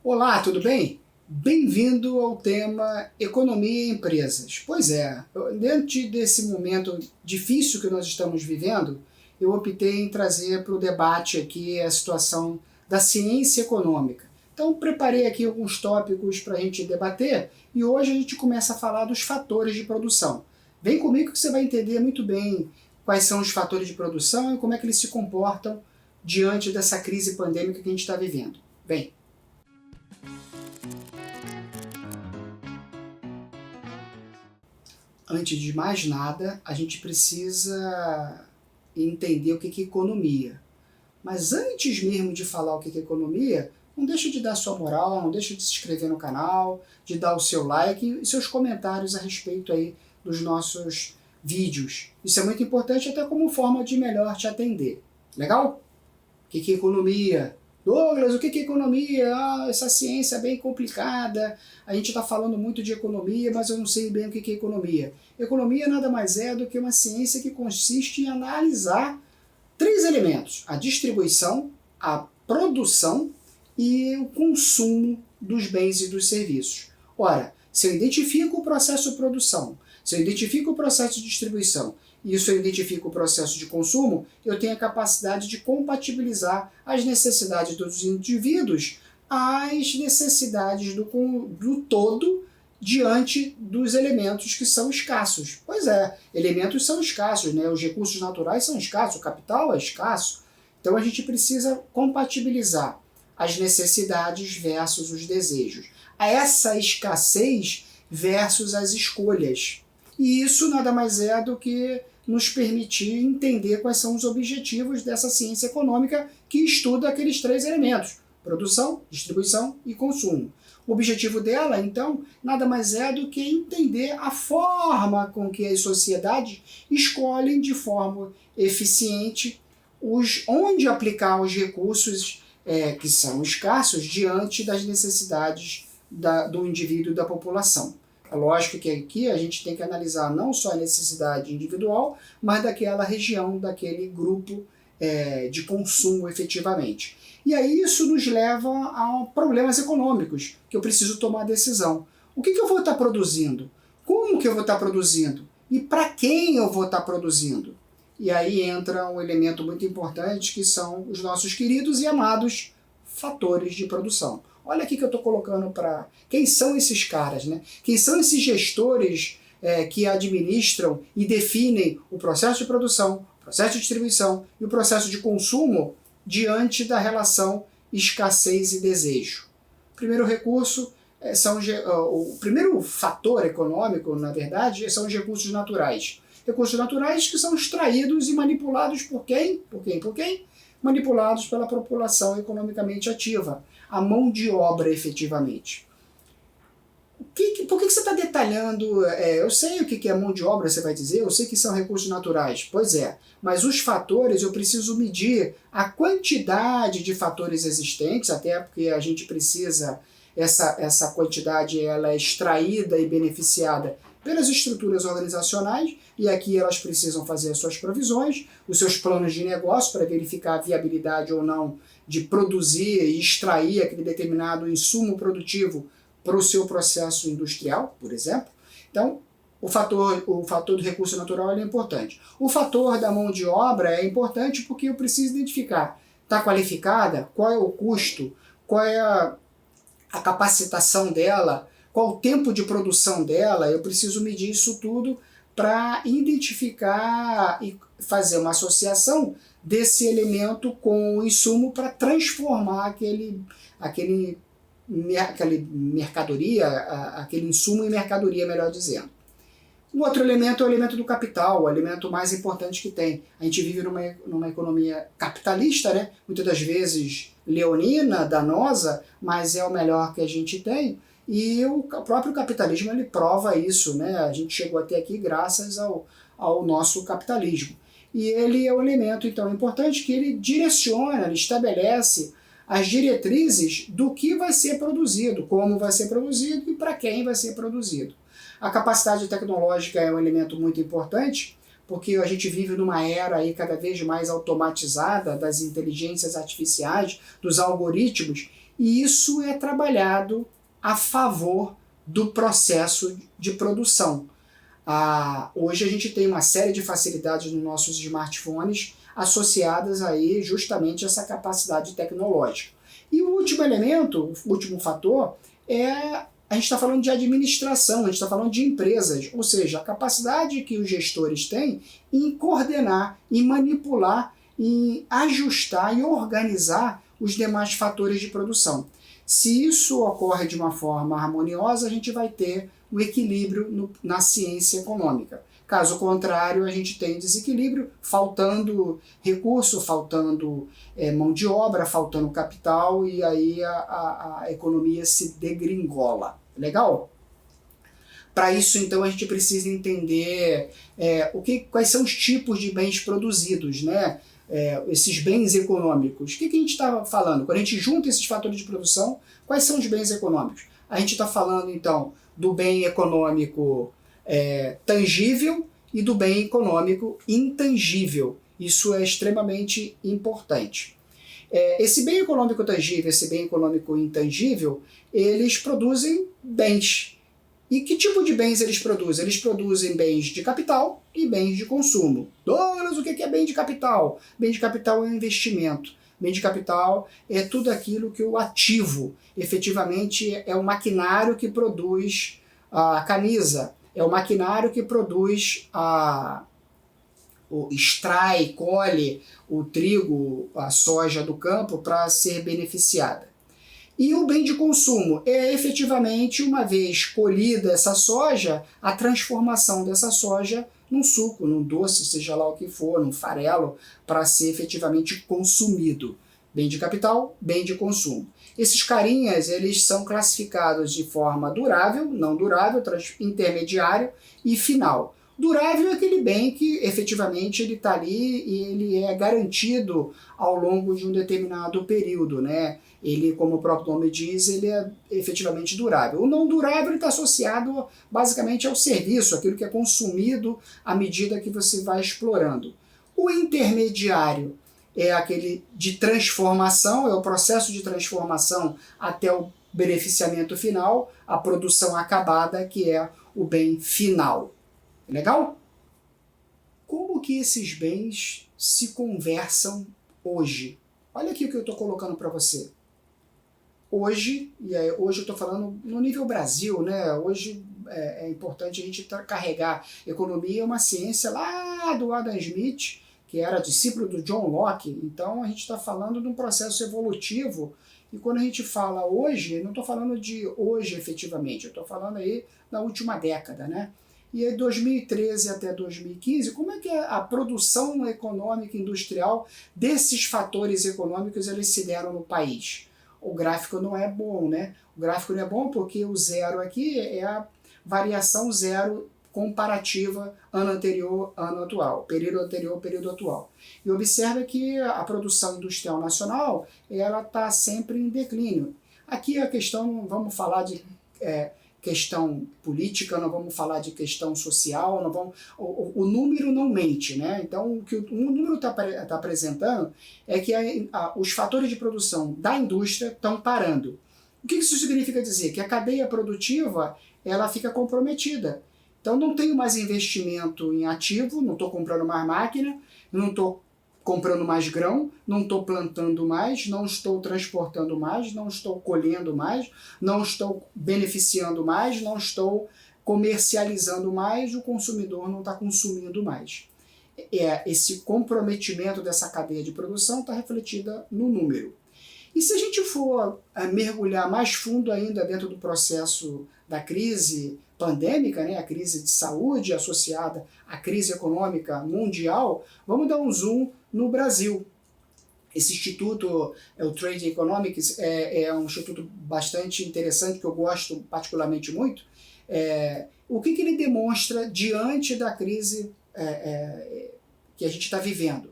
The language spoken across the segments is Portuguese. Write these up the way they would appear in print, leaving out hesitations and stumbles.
Olá, tudo bem? Bem-vindo ao tema Economia e Empresas. Pois é, diante desse momento difícil que nós estamos vivendo, eu optei em trazer para o debate aqui a situação da ciência econômica. Então, preparei aqui alguns tópicos para a gente debater e hoje a gente começa a falar dos fatores de produção. Vem comigo que você vai entender muito bem quais são os fatores de produção e como é que eles se comportam diante dessa crise pandêmica que a gente está vivendo. Bem, antes de mais nada, a gente precisa entender o que é economia. Mas antes mesmo de falar o que é economia, não deixe de dar sua moral, não deixe de se inscrever no canal, de dar o seu like e seus comentários a respeito aí dos nossos vídeos. Isso é muito importante até como forma de melhor te atender. Legal? O que é economia? Douglas, o que é economia? Essa ciência é bem complicada, a gente está falando muito de economia, mas eu não sei bem o que é economia. Economia nada mais é do que uma ciência que consiste em analisar três elementos: a distribuição, a produção e o consumo dos bens e dos serviços. Ora, se eu identifico o processo de produção, se eu identifico o processo de distribuição e se eu identifico o processo de consumo, eu tenho a capacidade de compatibilizar as necessidades dos indivíduos às necessidades do todo diante dos elementos que são escassos. Pois é, elementos são escassos, né? Os recursos naturais são escassos, o capital é escasso. Então a gente precisa compatibilizar as necessidades versus os desejos. A essa escassez versus as escolhas. E isso nada mais é do que nos permitir entender quais são os objetivos dessa ciência econômica que estuda aqueles três elementos: produção, distribuição e consumo. O objetivo dela, então, nada mais é do que entender a forma com que as sociedades escolhem de forma eficiente onde aplicar os recursos que são escassos diante das necessidades do indivíduo e da população. É lógico que aqui a gente tem que analisar não só a necessidade individual, mas daquela região, daquele grupo de consumo efetivamente. E aí isso nos leva a problemas econômicos, que eu preciso tomar decisão. O que eu vou estar produzindo? Como que eu vou estar produzindo? E para quem eu vou estar produzindo? E aí entra um elemento muito importante, que são os nossos queridos e amados fatores de produção. Olha aqui que eu estou colocando para... Quem são esses caras, né? Quem são esses gestores que administram e definem o processo de produção, o processo de distribuição e o processo de consumo diante da relação escassez e desejo? O primeiro recurso o primeiro fator econômico, na verdade, são os recursos naturais. Recursos naturais que são extraídos e manipulados por quem? Por quem? Manipulados pela população economicamente ativa, a mão de obra efetivamente. Por que você está detalhando? Eu sei o que é mão de obra, você vai dizer, eu sei que são recursos naturais. Pois é, mas os fatores eu preciso medir a quantidade de fatores existentes, até porque a gente precisa, essa quantidade ela é extraída e beneficiada pelas estruturas organizacionais, e aqui elas precisam fazer as suas provisões, os seus planos de negócio para verificar a viabilidade ou não de produzir e extrair aquele determinado insumo produtivo para o seu processo industrial, por exemplo. Então, o fator do recurso natural é importante. O fator da mão de obra é importante porque eu preciso identificar: está qualificada? Qual é o custo? Qual é a capacitação dela? Qual o tempo de produção dela? Eu preciso medir isso tudo para identificar e fazer uma associação desse elemento com o insumo para transformar aquele insumo em mercadoria, melhor dizendo. O outro elemento é o elemento do capital, o elemento mais importante que tem. A gente vive numa economia capitalista, né? Muitas das vezes leonina, danosa, mas é o melhor que a gente tem. E o próprio capitalismo ele prova isso, né? A gente chegou até aqui graças ao nosso capitalismo. E ele é um elemento, então, importante, que ele direciona, ele estabelece as diretrizes do que vai ser produzido, como vai ser produzido e para quem vai ser produzido. A capacidade tecnológica é um elemento muito importante, porque a gente vive numa era aí cada vez mais automatizada das inteligências artificiais, dos algoritmos, E isso é trabalhado a favor do processo de produção. Hoje a gente tem uma série de facilidades nos nossos smartphones associadas aí justamente a essa capacidade tecnológica. E o último elemento, o último fator, a gente está falando de administração, a gente está falando de empresas, ou seja, a capacidade que os gestores têm em coordenar, em manipular, em ajustar e organizar os demais fatores de produção. Se isso ocorre de uma forma harmoniosa, a gente vai ter um equilíbrio na ciência econômica. Caso contrário, a gente tem desequilíbrio, faltando recurso, faltando mão de obra, faltando capital, e aí a economia se degringola. Legal? Para isso, então, a gente precisa entender quais são os tipos de bens produzidos, né? Esses bens econômicos. O que a gente está falando? Quando a gente junta esses fatores de produção, quais são os bens econômicos? A gente está falando, então, do bem econômico tangível e do bem econômico intangível. Isso é extremamente importante. Esse bem econômico tangível, esse bem econômico intangível, eles produzem bens. E que tipo de bens eles produzem? Eles produzem bens de capital e bens de consumo. Douglas, o que é bem de capital? Bem de capital é um investimento. Bem de capital é tudo aquilo que o ativo, efetivamente, é o maquinário que produz a camisa, é o maquinário que produz extrai, colhe o trigo, a soja do campo para ser beneficiada. E o bem de consumo é efetivamente, uma vez colhida essa soja, a transformação dessa soja num suco, num doce, seja lá o que for, num farelo, para ser efetivamente consumido. Bem de capital, bem de consumo. Esses carinhas, eles são classificados de forma durável, não durável, intermediário e final. Durável é aquele bem que efetivamente ele está ali e ele é garantido ao longo de um determinado período, né? Ele, como o próprio nome diz, ele é efetivamente durável. O não durável está associado basicamente ao serviço, aquilo que é consumido à medida que você vai explorando. O intermediário é aquele de transformação, é o processo de transformação até o beneficiamento final, a produção acabada, que é o bem final. Legal? Como que esses bens se conversam hoje? Olha aqui o que eu estou colocando para você. Hoje eu estou falando no nível Brasil, né? Hoje é importante a gente carregar. Economia é uma ciência lá do Adam Smith, que era discípulo do John Locke. Então a gente está falando de um processo evolutivo. E quando a gente fala hoje, não estou falando de hoje efetivamente, eu estou falando aí na última década, né? E aí 2013 até 2015, como é que a produção econômica industrial desses fatores econômicos eles se deram no país? O gráfico não é bom, né? O gráfico não é bom porque o zero aqui é a variação zero comparativa ano anterior, ano atual, período anterior, período atual. E observa que a produção industrial nacional ela está sempre em declínio. Aqui a questão, não vamos falar de questão política, não vamos falar de questão social, não vamos, o número não mente, né? Então o que o número está apresentando é que os fatores de produção da indústria estão parando. O que isso significa dizer? Que a cadeia produtiva ela fica comprometida. Então não tenho mais investimento em ativo, não estou comprando mais máquina, não estou comprando mais grão, não estou plantando mais, não estou transportando mais, não estou colhendo mais, não estou beneficiando mais, não estou comercializando mais, o consumidor não está consumindo mais. Esse comprometimento dessa cadeia de produção está refletida no número. E se a gente for mergulhar mais fundo ainda dentro do processo da crise pandêmica, né, a crise de saúde associada à crise econômica mundial, vamos dar um zoom no Brasil. Esse instituto, o Trade Economics, é um instituto bastante interessante, que eu gosto particularmente muito. O que ele demonstra diante da crise que a gente está vivendo?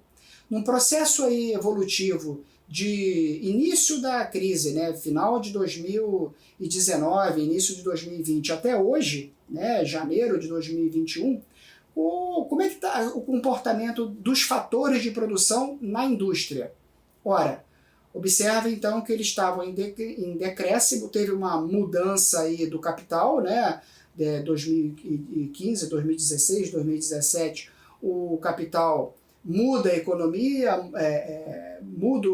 Num processo aí evolutivo de início da crise, né, final de 2019, início de 2020 até hoje, né, janeiro de 2021, como é que está o comportamento dos fatores de produção na indústria? Ora, Observe então que eles estavam em decréscimo, teve uma mudança aí do capital, né? De 2015, 2016, 2017, o capital muda a economia, muda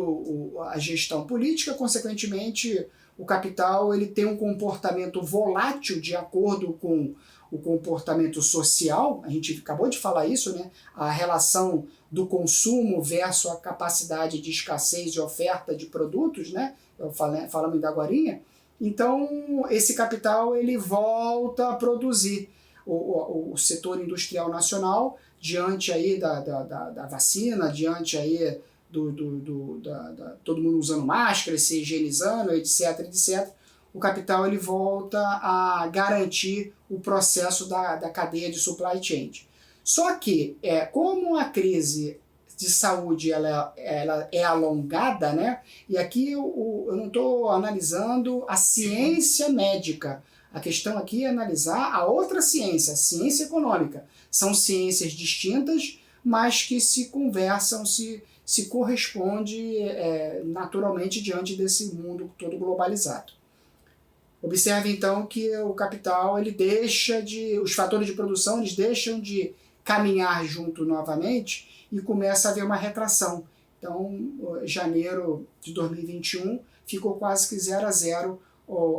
a gestão política, consequentemente o capital ele tem um comportamento volátil de acordo com o comportamento social. A gente acabou de falar isso, né? A relação do consumo versus a capacidade de escassez e oferta de produtos, né? Falamos ainda agorinha. Então, esse capital ele volta a produzir. O setor industrial nacional, diante aí da vacina, diante aí todo mundo usando máscara, se higienizando, etc, etc, o capital ele volta a garantir o processo da cadeia de supply chain. Só que, como a crise de saúde ela é alongada, né? E aqui eu não estou analisando a ciência médica. A questão aqui é analisar a outra ciência, a ciência econômica. São ciências distintas, mas que se conversam, se corresponde naturalmente diante desse mundo todo globalizado. Observe então que o capital os fatores de produção eles deixam de caminhar junto novamente e começa a haver uma retração. Então, janeiro de 2021 ficou quase que 0 a 0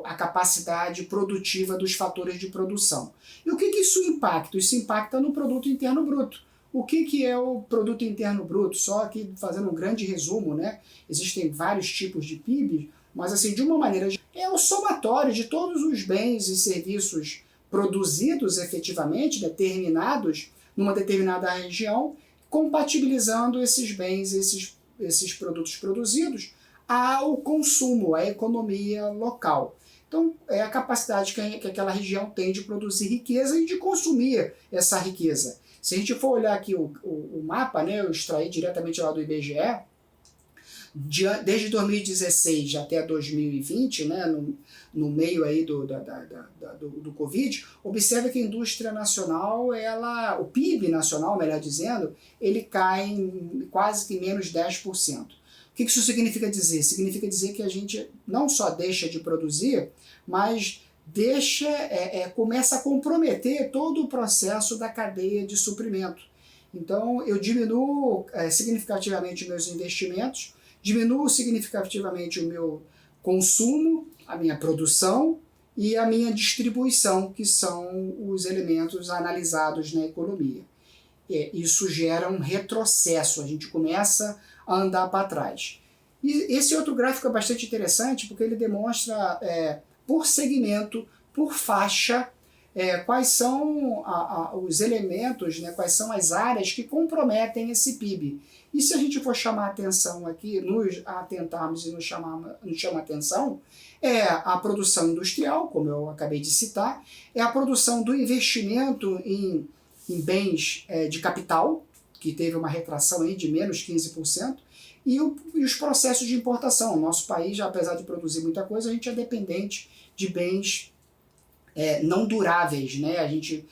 a capacidade produtiva dos fatores de produção. E o que isso impacta? Isso impacta no produto interno bruto. O que é o produto interno bruto? Só aqui fazendo um grande resumo, né? Existem vários tipos de PIB, mas assim, de uma maneira é o somatório de todos os bens e serviços produzidos efetivamente, né, terminados numa determinada região, compatibilizando esses bens, esses produtos produzidos ao consumo, à economia local. Então, é a capacidade que aquela região tem de produzir riqueza e de consumir essa riqueza. Se a gente for olhar aqui o mapa, né, eu extraí diretamente lá do IBGE, desde 2016 até 2020, né, no meio aí do Covid, observa que a indústria nacional, o PIB nacional, melhor dizendo, ele cai em quase que menos 10%. O que isso significa dizer? Significa dizer que a gente não só deixa de produzir, mas começa a comprometer todo o processo da cadeia de suprimento. Então, eu diminuo significativamente meus investimentos, diminuo significativamente o meu consumo, a minha produção e a minha distribuição, que são os elementos analisados na economia. Isso gera um retrocesso, a gente começa a andar para trás. E esse outro gráfico é bastante interessante porque ele demonstra por segmento, por faixa, quais são os elementos, né, quais são as áreas que comprometem esse PIB. E se a gente for chamar atenção aqui, nos atentarmos e nos chama atenção, é a produção industrial, como eu acabei de citar, é a produção do investimento em bens de capital, que teve uma retração aí de menos 15%, e os processos de importação. O nosso país, apesar de produzir muita coisa, a gente é dependente de bens não duráveis, né? A gente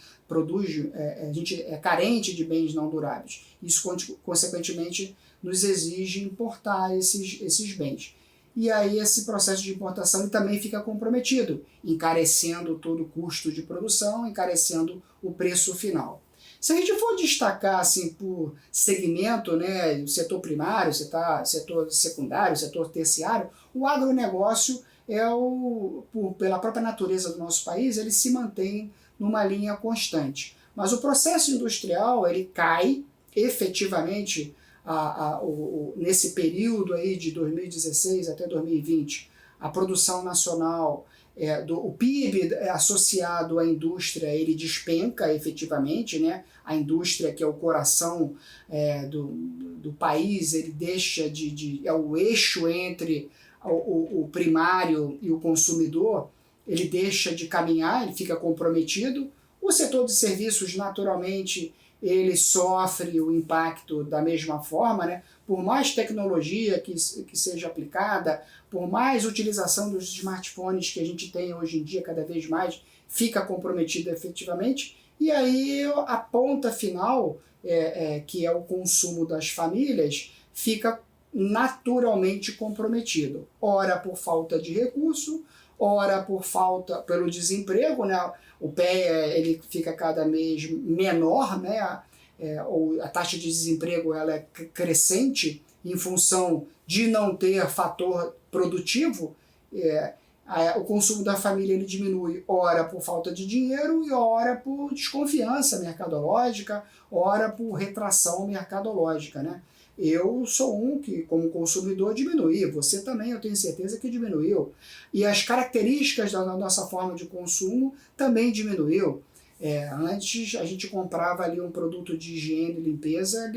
é carente de bens não duráveis. Isso, consequentemente, nos exige importar esses bens. E aí esse processo de importação também fica comprometido, encarecendo todo o custo de produção, encarecendo o preço final. Se a gente for destacar assim, por segmento, né, o setor primário, setor secundário, setor terciário, o agronegócio pela própria natureza do nosso país, ele se mantém numa linha constante. Mas o processo industrial ele cai efetivamente nesse período aí de 2016 até 2020. A produção nacional, o PIB associado à indústria, ele despenca efetivamente, né? A indústria, que é o coração do país, ele deixa é o eixo entre o primário e o consumidor, ele deixa de caminhar, ele fica comprometido. O setor de serviços, naturalmente, ele sofre o impacto da mesma forma, né? Por mais tecnologia que seja aplicada, por mais utilização dos smartphones que a gente tem hoje em dia, cada vez mais, fica comprometido efetivamente. E aí a ponta final, que é o consumo das famílias, fica naturalmente comprometido, ora por falta de recurso, ora pelo desemprego, né? O pé ele fica cada mês menor, né? A taxa de desemprego ela é crescente em função de não ter fator produtivo. O consumo da família ele diminui, ora por falta de dinheiro e ora por desconfiança mercadológica, ora por retração mercadológica, né? Eu sou um que, como consumidor, diminuí. Você também, eu tenho certeza que diminuiu. E as características da nossa forma de consumo também diminuiu. Antes a gente comprava ali um produto de higiene e limpeza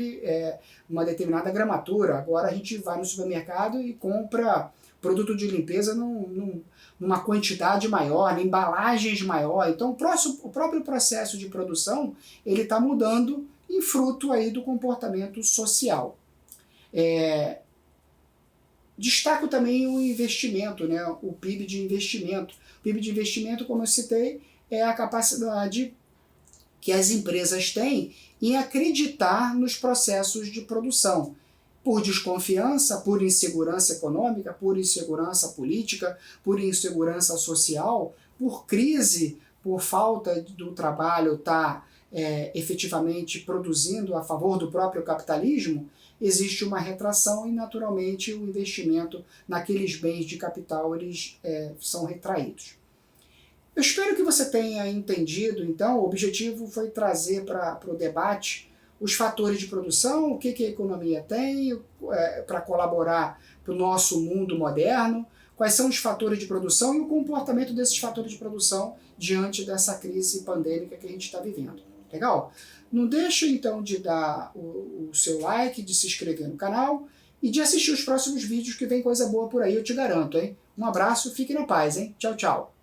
uma determinada gramatura. Agora a gente vai no supermercado e compra produto de limpeza numa quantidade maior, em embalagens maior. Então o próprio processo de produção ele está mudando em fruto aí do comportamento social. Destaco também o investimento, né? O PIB de investimento. O PIB de investimento, como eu citei, é a capacidade que as empresas têm em acreditar nos processos de produção. Por desconfiança, por insegurança econômica, por insegurança política, por insegurança social, por crise, por falta do trabalho estar efetivamente produzindo a favor do próprio capitalismo, existe uma retração e, naturalmente, o investimento naqueles bens de capital eles são retraídos. Eu espero que você tenha entendido, então, o objetivo foi trazer para o debate os fatores de produção, o que a economia tem para colaborar para o nosso mundo moderno, quais são os fatores de produção e o comportamento desses fatores de produção diante dessa crise pandêmica que a gente está vivendo. Legal? Não deixe, então, de dar o seu like, de se inscrever no canal e de assistir os próximos vídeos que vem coisa boa por aí, eu te garanto, hein? Um abraço, fique na paz, hein? Tchau, tchau!